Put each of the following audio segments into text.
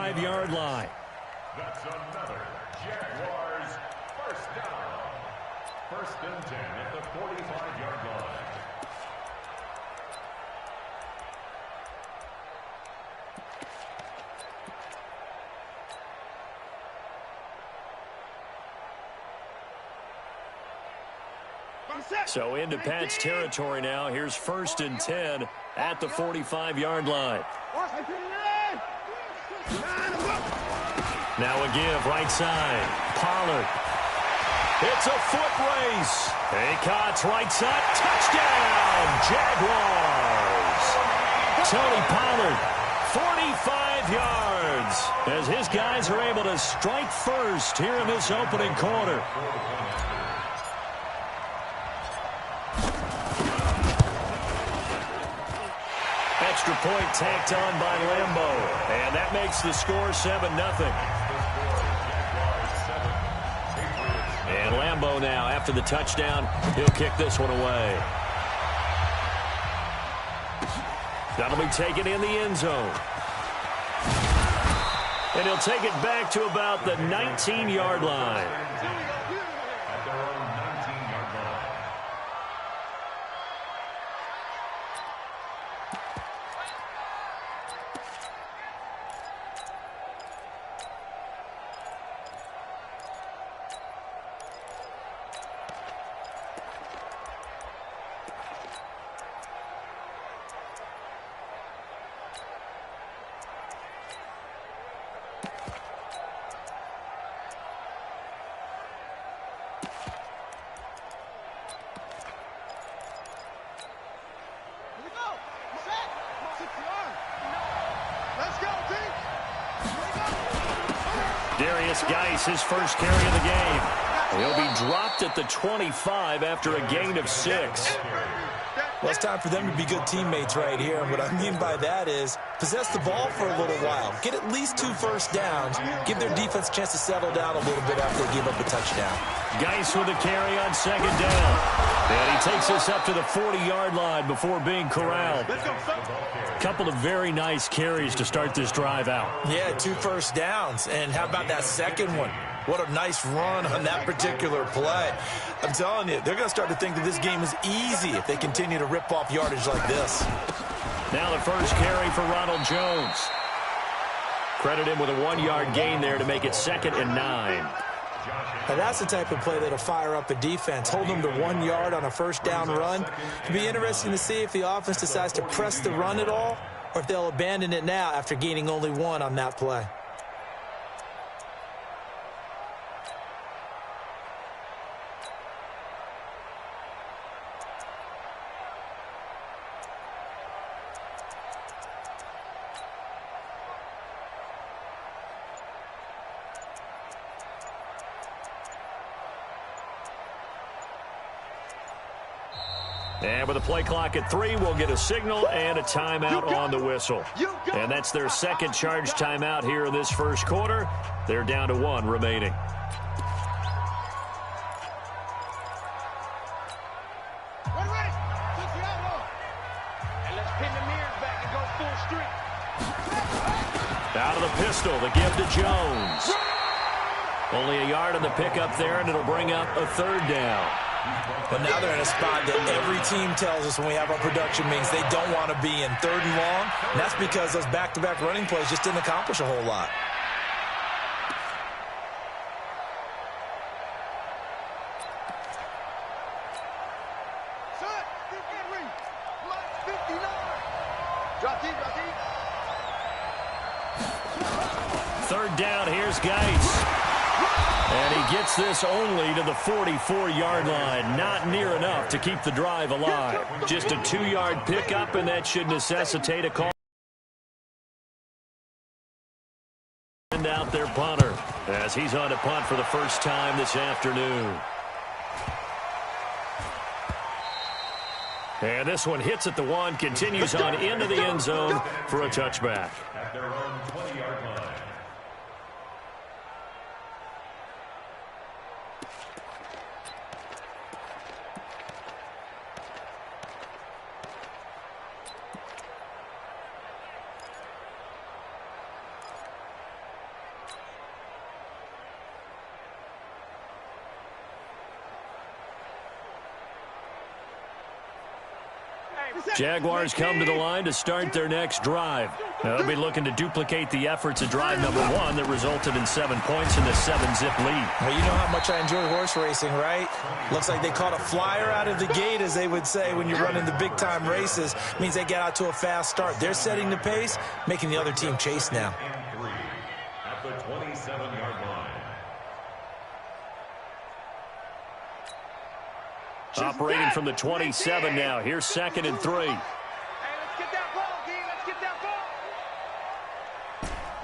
45-yard line. That's another Jaguars first down. 1st and 10 at the 45-yard line. So into Pat's territory now. Here's 1st and 10 at the 45-yard line. Now a give right side. Pollard. It's a foot race. Acott's right side. Touchdown, Jaguars. Tony Pollard, 45 yards, as his guys are able to strike first here in this opening quarter. Extra point tacked on by Lambo, and that makes the score 7-0. And Lambo now, after the touchdown, he'll kick this one away. That'll be taken in the end zone. And he'll take it back to about the 19-yard line. Geis, his first carry of the game. He'll be dropped at the 25 after a gain of 6. Well, it's time for them to be good teammates right here. And what I mean by that is possess the ball for a little while. Get at least 2 first downs. Give their defense a chance to settle down a little bit after they give up a touchdown. Geis with a carry on 2nd down. And he takes us up to the 40-yard line before being corralled. Couple of very nice carries to start this drive out. Yeah, 2 first downs. And how about that second one? What a nice run on that particular play. I'm telling you, they're going to start to think that this game is easy if they continue to rip off yardage like this. Now the first carry for Ronald Jones. Credit him with a 1-yard gain there to make it 2nd and 9. Now that's the type of play that'll fire up a defense. Hold them to 1 yard on a first down run. It'll be interesting to see if the offense decides to press the run at all or if they'll abandon it now after gaining only 1 on that play. And with a play clock at 3, we'll get a signal and a timeout on the whistle. And that's their second charge timeout here in this first quarter. They're down to 1 remaining. Out of the pistol, the give to Jones. Only a yard on the pickup there, and it'll bring up a 3rd down. But now they're in a spot that every team tells us when we have our production meetings they don't want to be in 3rd and long. And that's because those back-to-back running plays just didn't accomplish a whole lot. Third down, here's Geis. And he gets this only to the 44-yard line. Not near enough to keep the drive alive. Just a 2-yard pickup, and that should necessitate a call. Send out their punter as he's on to punt for the first time this afternoon. And this one hits at the 1, continues on into the end zone for a touchback. At their own 20-yard line. Jaguars come to the line to start their next drive. They'll be looking to duplicate the efforts of drive number 1 that resulted in 7 points in the 7-zip lead. Well, you know how much I enjoy horse racing, right? Looks like they caught a flyer out of the gate, as they would say when you're running the big-time races. Means they get out to a fast start. They're setting the pace, making the other team chase now. At the 27-yard line. Operating from the 27 now. Here's 2nd and 3. Hey, let's get that ball, D. Let's get that ball.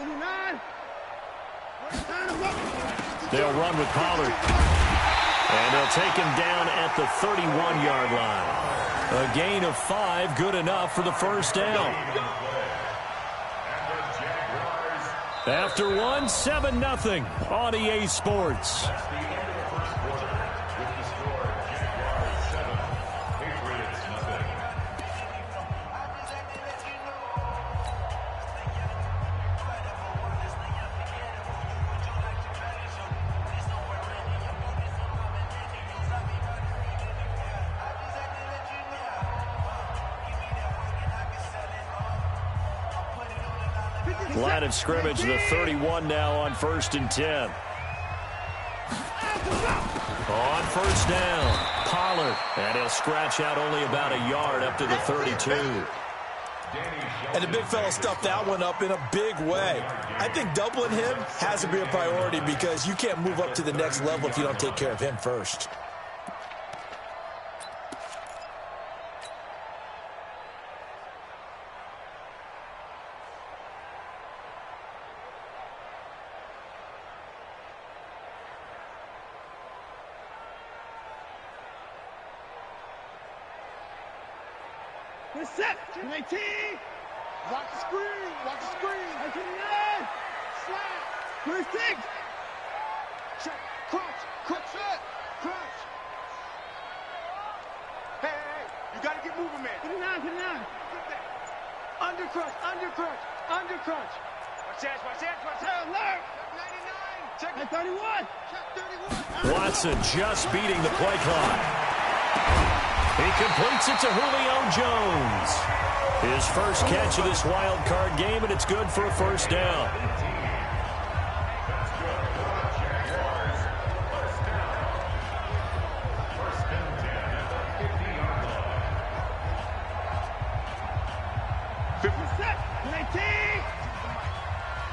29. They'll run with Pollard. And they'll take him down at the 31-yard line. A gain of 5, good enough for the first down. After 1, 7-0 on EA Sports. Line of scrimmage, the 31 now on 1st and 10. On first down, Pollard. And he'll scratch out only about a yard up to the 32. And the big fella stuffed that one up in a big way. I think doubling him has to be a priority because you can't move up to the next level if you don't take care of him first. Set. 19. Watch the screen. Watch the screen. 29. Slap. 26. Check. Crunch. Crunch. Crunch. Hey, hey, hey. You got to get moving, man. 29. 29. Under crunch. Under crunch. Under crunch. Watch that. Watch that. Watch that. Alert. Check 99. Check 31. Check 31. Watson just beating the play clock. He completes it to Julio Jones. His first catch of this wild card game, and it's good for a first down.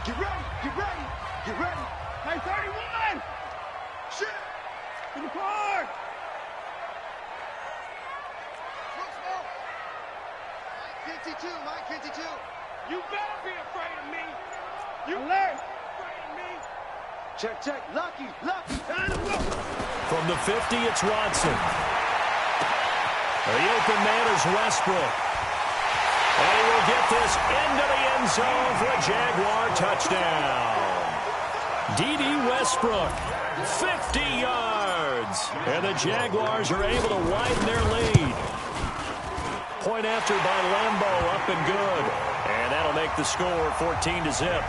Get ready, get ready, get ready. 31. Shit. To the car. Mike 52. You better be afraid of me. You better be afraid of me. Check, check. Lucky. From the 50, it's Watson. The open man is Westbrook. And he will get this into the end zone for a Jaguar touchdown. D.D. Westbrook, 50 yards. And the Jaguars are able to widen their lead. Point after by Lambeau, up and good. And that'll make the score 14-0.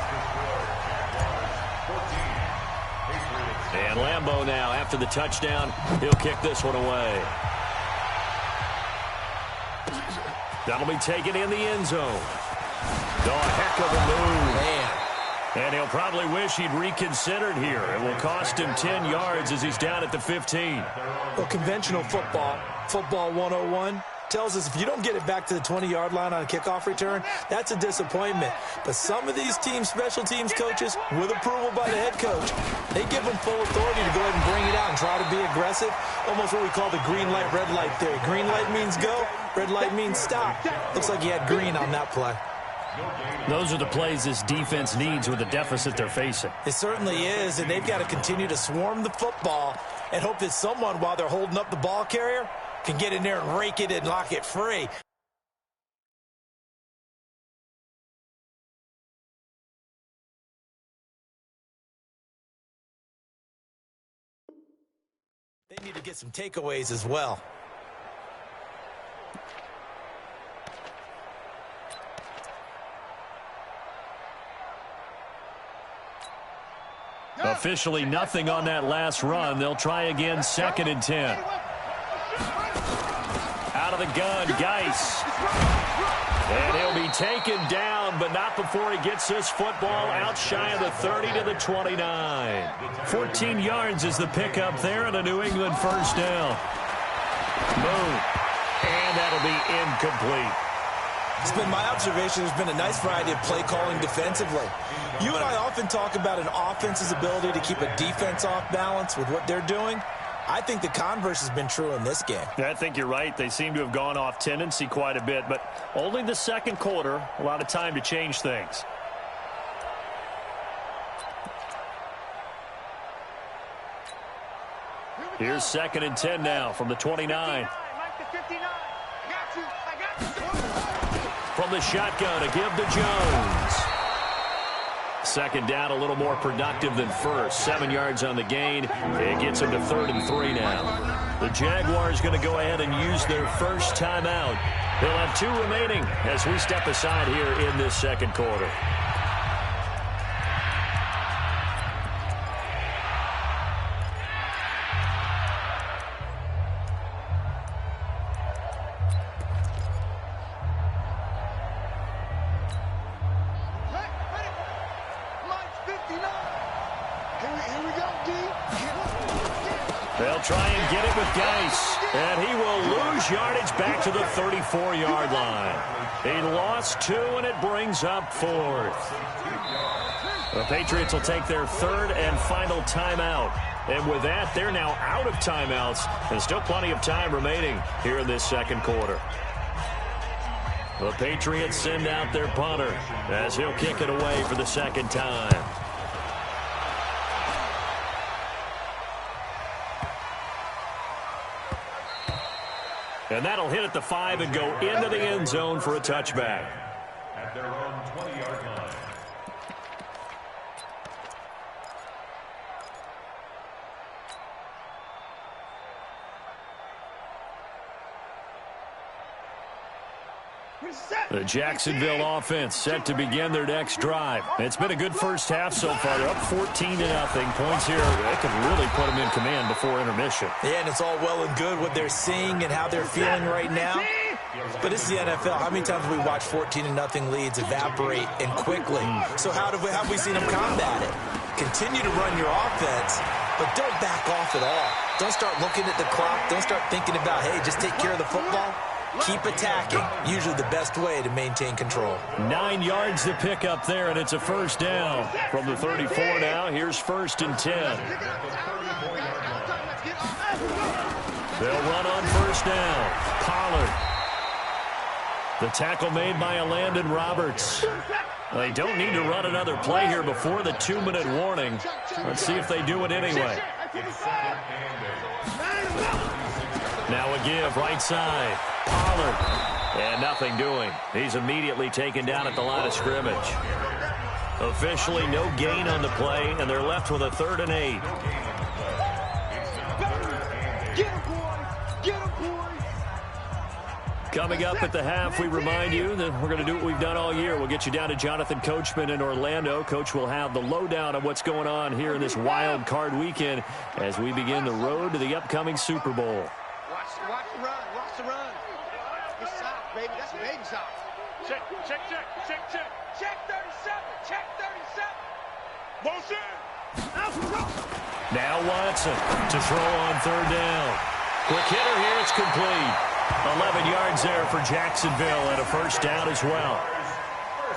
And Lambeau now, after the touchdown, he'll kick this one away. That'll be taken in the end zone. Oh, a heck of a move. Man. And he'll probably wish he'd reconsidered here. It will cost him 10 yards as he's down at the 15. Well, conventional football 101, tells us if you don't get it back to the 20-yard line on a kickoff return, that's a disappointment. But some of these special teams coaches, with approval by the head coach, they give them full authority to go ahead and bring it out and try to be aggressive. Almost what we call the green light, red light theory. Green light means go, red light means stop. Looks like he had green on that play. Those are the plays this defense needs with the deficit they're facing. It certainly is, and they've got to continue to swarm the football and hope that someone, while they're holding up the ball carrier, can get in there and rake it and lock it free. They need to get some takeaways as well. Officially nothing on that last run. They'll try again, 2nd and 10. Out of the gun, Geis. And he'll be taken down, but not before he gets this football out shy of the 30 to the 29. 14 yards is the pickup there and a New England first down. Moon. And that'll be incomplete. It's been my observation there's been a nice variety of play calling defensively. You and I often talk about an offense's ability to keep a defense off balance with what they're doing. I think the converse has been true in this game. Yeah, I think you're right. They seem to have gone off tendency quite a bit, but only the second quarter, a lot of time to change things. Here's 2nd and 10 now from the 29. From the shotgun, a give to Jones. 2nd down, a little more productive than first. 7 yards on the gain. It gets him to 3rd and 3 now. The Jaguars going to go ahead and use their first timeout. They'll have 2 remaining as we step aside here in this second quarter. They'll try and get it with Geis, and he will lose yardage back to the 34-yard line. He lost 2, and it brings up 4th. The Patriots will take their 3rd and final timeout. And with that, they're now out of timeouts, and still plenty of time remaining here in this second quarter. The Patriots send out their punter as he'll kick it away for the second time. And that'll hit at the 5 and go into the end zone for a touchback. At their own 20-yard line. The Jacksonville offense set to begin their next drive. It's been a good first half so far. They're up 14-0. Points here, they can really put them in command before intermission. Yeah, and it's all well and good what they're seeing and how they're feeling right now. But this is the NFL. How many times have we watched 14-0 leads evaporate and quickly? So how have we seen them combat it? Continue to run your offense, but don't back off at all. Don't start looking at the clock. Don't start thinking about, hey, just take care of the football. Keep attacking. Usually the best way to maintain control. 9 yards to pick up there, and it's a first down. From the 34 now, here's 1st and 10. They'll run on first down. Pollard. The tackle made by Landon Roberts. They don't need to run another play here before the 2-minute warning. Let's see if they do it anyway. Now a give, right side. Pollard. And nothing doing. He's immediately taken down at the line of scrimmage. Officially no gain on the play, and they're left with a 3rd and 8. Coming up at the half, we remind you that we're going to do what we've done all year. We'll get you down to Jonathan Coachman in Orlando. Coach will have the lowdown on what's going on here in this wild card weekend as we begin the road to the upcoming Super Bowl. Watch the run. Watch the run. It's soft, baby. That's baby soft. Check. Check 37. Check 37. Motion. Now Watson to throw on 3rd down. Quick hitter here. It's complete. 11 yards there for Jacksonville and a first down as well.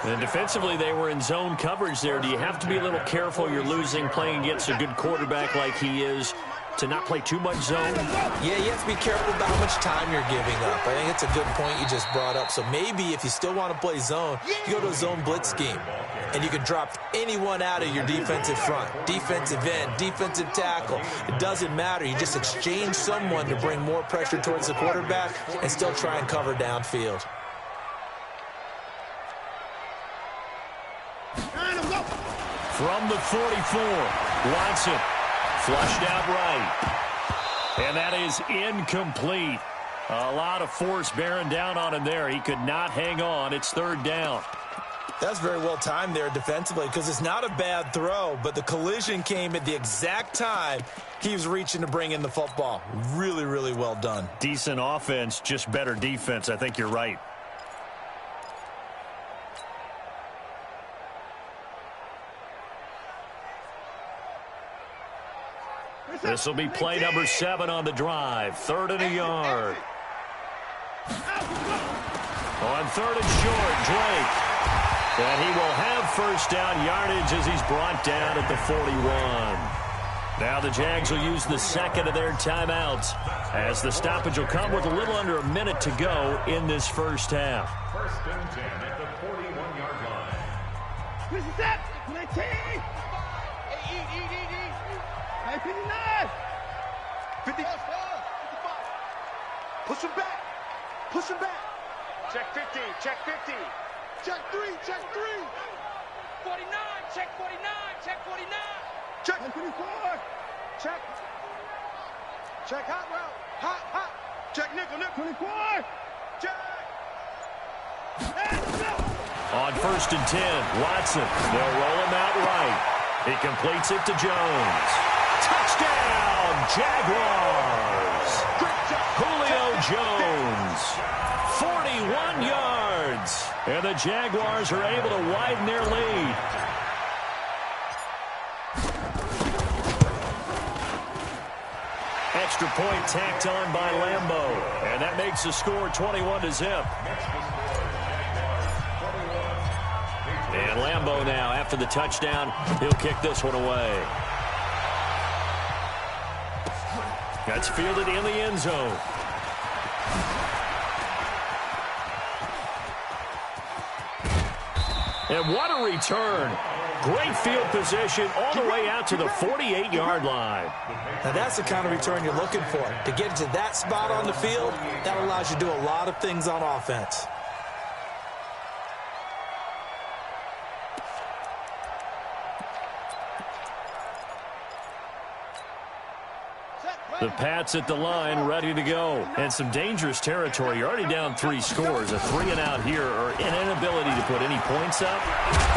And defensively, they were in zone coverage there. Do you have to be a little careful? You're losing playing against a good quarterback like he is to not play too much zone? Yeah, you have to be careful about how much time you're giving up. I think it's a good point you just brought up. So maybe if you still want to play zone, you go to a zone blitz scheme. And you can drop anyone out of your defensive front. Defensive end, defensive tackle. It doesn't matter. You just exchange someone to bring more pressure towards the quarterback and still try and cover downfield. From the 44, Watson flushed out right. And that is incomplete. A lot of force bearing down on him there. He could not hang on. It's 3rd down. That's very well timed there defensively because it's not a bad throw, but the collision came at the exact time he was reaching to bring in the football. Really, really well done. Decent offense, just better defense. I think you're right. This will be play number 7 on the drive. 3rd and a yard. On 3rd and short, Drake. And he will have first down yardage as he's brought down at the 41. Now the Jags will use the second of their timeouts as the stoppage will come with a little under a minute to go in this first half. 1st and 10 at the 41-yard line. This is it. 19. Hey, 59. 50. 55. Push him back. Push him back. Check 50. Check 50. Check 3. Check 3. 49. Check 49. Check 49. Check 24. Check. Check hot route. Hot. Check nickel. 24. Check. On 1st and 10, Watson. They'll roll him out right. He completes it to Jones. Touchdown, Jaguars. Julio Jones, 41 yards. And the Jaguars are able to widen their lead. Extra point tacked on by Lambo. And that makes the score 21-0. And Lambo now, after the touchdown, he'll kick this one away. That's fielded in the end zone. And what a return. Great field position all the way out to the 48-yard line. Now that's the kind of return you're looking for. To get to that spot on the field, that allows you to do a lot of things on offense. The Pats at the line, ready to go. And some dangerous territory. You're already down 3 scores. A 3-and-out here, or an inability to put any points up.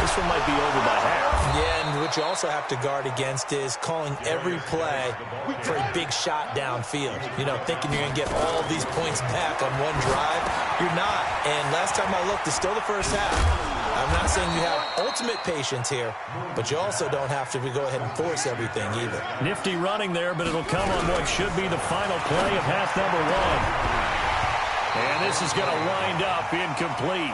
This one might be over by half. Yeah, and what you also have to guard against is calling every play for a big shot downfield. You know, thinking you're going to get all these points back on one drive. You're not. And last time I looked, it's still the first half. I'm not saying you have ultimate patience here, but you also don't have to go ahead and force everything either. Nifty running there, but it'll come on what should be the final play of half number 1. And this is going to wind up incomplete.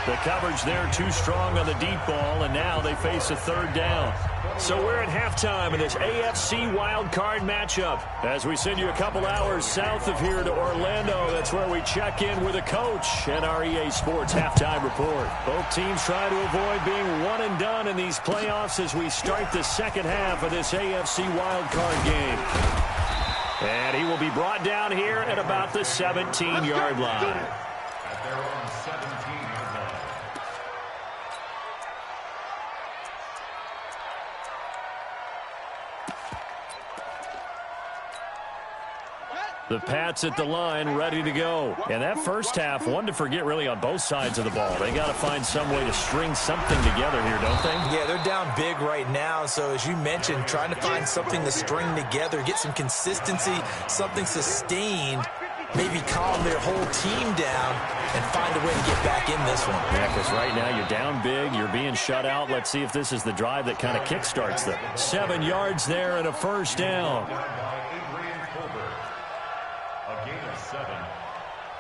The coverage there too strong on the deep ball, and now they face a 3rd down. So we're at halftime in this AFC wildcard matchup. As we send you a couple hours south of here to Orlando, that's where we check in with a coach and our EA Sports halftime report. Both teams try to avoid being one and done in these playoffs as we start the second half of this AFC wildcard game. And he will be brought down here at about the 17-yard line. At their own 17-yard line. The Pats at the line, ready to go. And that first half, one to forget really on both sides of the ball. They got to find some way to string something together here, don't they? Yeah, they're down big right now. So as you mentioned, trying to find something to string together, get some consistency, something sustained, maybe calm their whole team down and find a way to get back in this one. Yeah, because right now you're down big, you're being shut out. Let's see if this is the drive that kind of kickstarts them. 7 yards there and a first down.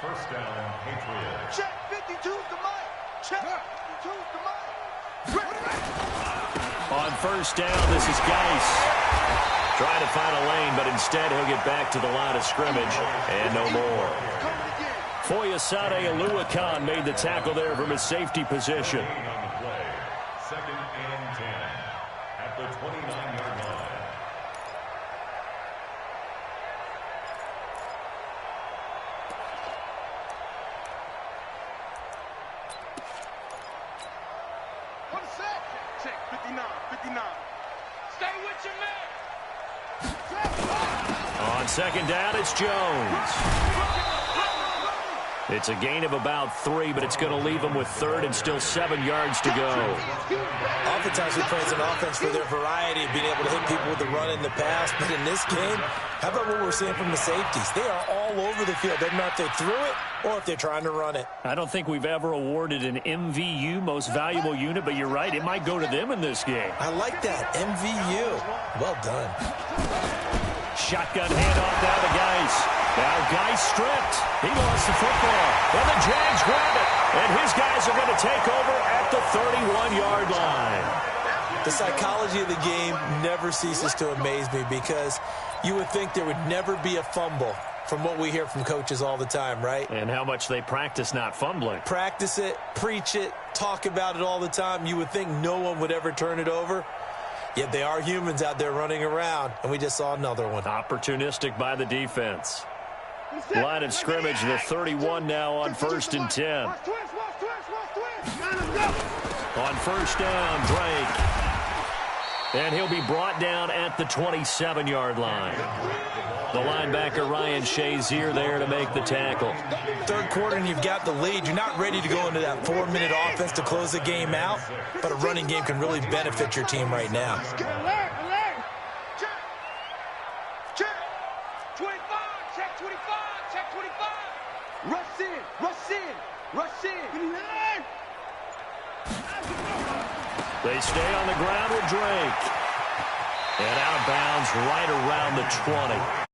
First down, Patriots. Check 52's the mic. Check 52's the mic. On first down, this is Geis. Trying to find a lane, but instead he'll get back to the line of scrimmage and no more. Foyesade Aluakan made the tackle there from his safety position. On the play. 2nd and 10 at the 29-yard line. Check 59. Stay with your man. On second down, it's Jones. It's a gain of about 3, but it's going to leave them with 3rd and still 7 yards to go. Oftentimes we praise an offense for their variety of being able to hit people with the run in the pass. But in this game, how about what we're seeing from the safeties? They are all over the field. Doesn't matter if they threw it or if they're trying to run it. I don't think we've ever awarded an MVU, most valuable unit, but you're right. It might go to them in this game. I like that. MVU. Well done. Shotgun handoff down to Geis. Now Geis stripped. He lost the football. And the Jags grab it. And his guys are going to take over at the 31-yard line. The psychology of the game never ceases to amaze me because you would think there would never be a fumble from what we hear from coaches all the time, right? And how much they practice not fumbling. Practice it, preach it, talk about it all the time. You would think no one would ever turn it over. Yet they are humans out there running around, and we just saw another one. Opportunistic by the defense. Line of scrimmage, the 31 now on 1st and 10. On 1st down, Drake. And he'll be brought down at the 27-yard line. The linebacker, Ryan Shazier, there to make the tackle. 3rd quarter, and you've got the lead. You're not ready to go into that 4-minute offense to close the game out, but a running game can really benefit your team right now. Alert! Check! 25! Check 25! Check 25! Rush in! Rush in! Rush in! They stay on the ground with Drake. And out of bounds right around the 20.